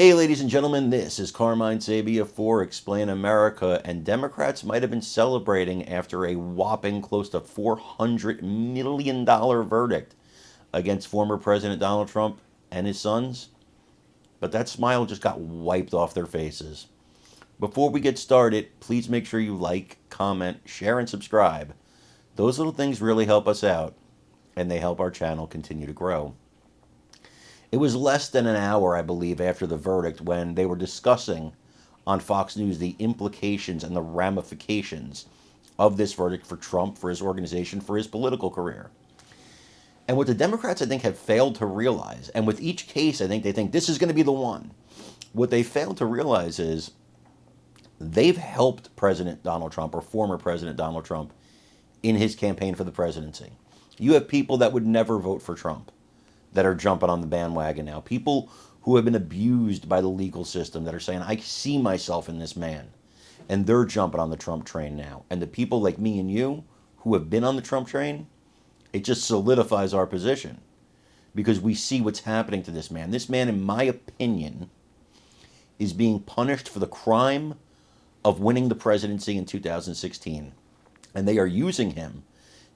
Hey, ladies and gentlemen, this is Carmine Sabia for Explain America, and Democrats might have been celebrating after a whopping close to $400 million verdict against former President Donald Trump and his sons, but that smile just got wiped off their faces. Before we get started, please make sure you like, comment, share, and subscribe. Those little things really help us out, and they help our channel continue to grow. It was less than an hour, I believe, after the verdict when they were discussing on Fox News the implications and the ramifications of this verdict for Trump, for his organization, for his political career. And what the Democrats, I think, have failed to realize, and with each case, I think they think this is going to be the one. What they failed to realize is they've helped President Donald Trump, or former President Donald Trump, in his campaign for the presidency. You have people that would never vote for Trump that are jumping on the bandwagon now. People who have been abused by the legal system that are saying, I see myself in this man. And they're jumping on the Trump train now. And the people like me and you who have been on the Trump train, it just solidifies our position. Because we see what's happening to this man. This man, in my opinion, is being punished for the crime of winning the presidency in 2016. And they are using him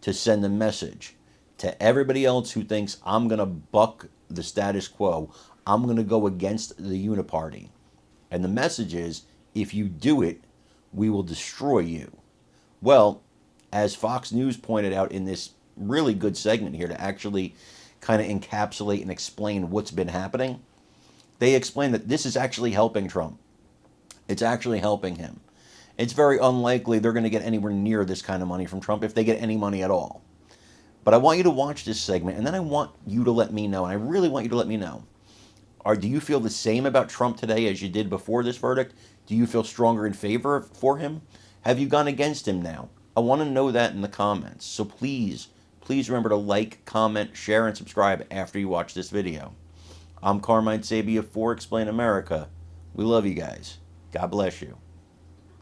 to send a message to everybody else who thinks I'm going to buck the status quo. I'm going to go against the uniparty. And the message is, if you do it, we will destroy you. Well, as Fox News pointed out in this really good segment here to actually kind of encapsulate and explain what's been happening, they explain that this is actually helping Trump. It's actually helping him. It's very unlikely they're going to get anywhere near this kind of money from Trump if they get any money at all. But I want you to watch this segment, and then I want you to let me know, and I really want you to let me know. Do you feel the same about Trump today as you did before this verdict? Do you feel stronger in favor for him? Have you gone against him now? I want to know that in the comments. So please remember to like, comment, share, and subscribe after you watch this video. I'm Carmine Sabia for Explain America. We love you guys. God bless you.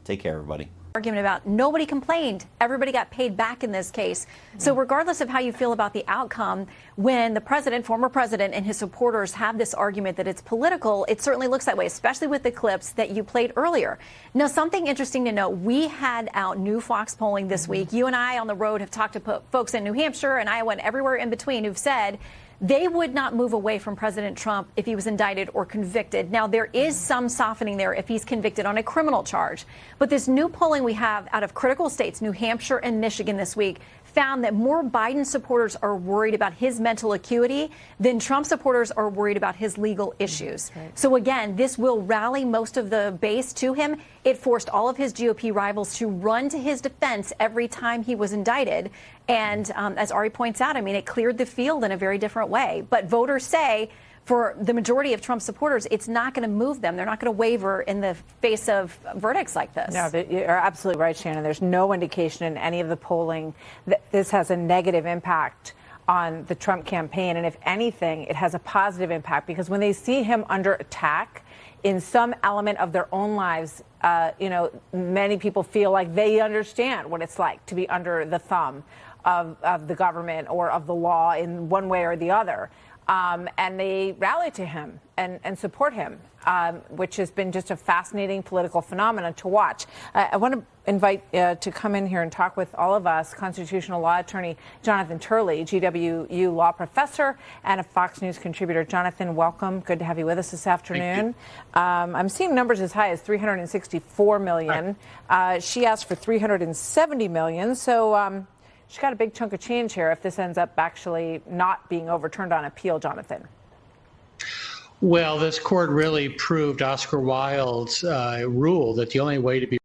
Take care, everybody. Argument about nobody complained. Everybody got paid back in this case. So regardless of how you feel about the outcome, when the president, former president, and his supporters have this argument that it's political, it certainly looks that way, especially with the clips that you played earlier. Now, something interesting to note, we had out new Fox polling this week. You and I on the road have talked to folks in New Hampshire and Iowa and everywhere in between who've said they would not move away from President Trump if he was indicted or convicted. Now, there is some softening there if he's convicted on a criminal charge. But this new polling we have out of critical states, New Hampshire and Michigan this week, found that more Biden supporters are worried about his mental acuity than Trump supporters are worried about his legal issues. Right. So again, this will rally most of the base to him. It forced all of his GOP rivals to run to his defense every time he was indicted. And as Ari points out, I mean, it cleared the field in a very different way. But voters say, for the majority of Trump supporters, it's not going to move them. They're not going to waver in the face of verdicts like this. No, you're absolutely right, Shannon. There's no indication in any of the polling that this has a negative impact on the Trump campaign. And if anything, it has a positive impact, because when they see him under attack in some element of their own lives, many people feel like they understand what it's like to be under the thumb of the government or of the law in one way or the other. And they rally to him and support him, which has been just a fascinating political phenomenon to watch. I want to invite to come in here and talk with all of us constitutional law attorney Jonathan Turley, GWU law professor and a Fox News contributor. Jonathan, welcome. Good to have you with us this afternoon. I'm seeing numbers as high as 364 million. She asked for 370 million. So she's got a big chunk of change here if this ends up actually not being overturned on appeal, Jonathan. Well, this court really proved Oscar Wilde's rule that the only way to be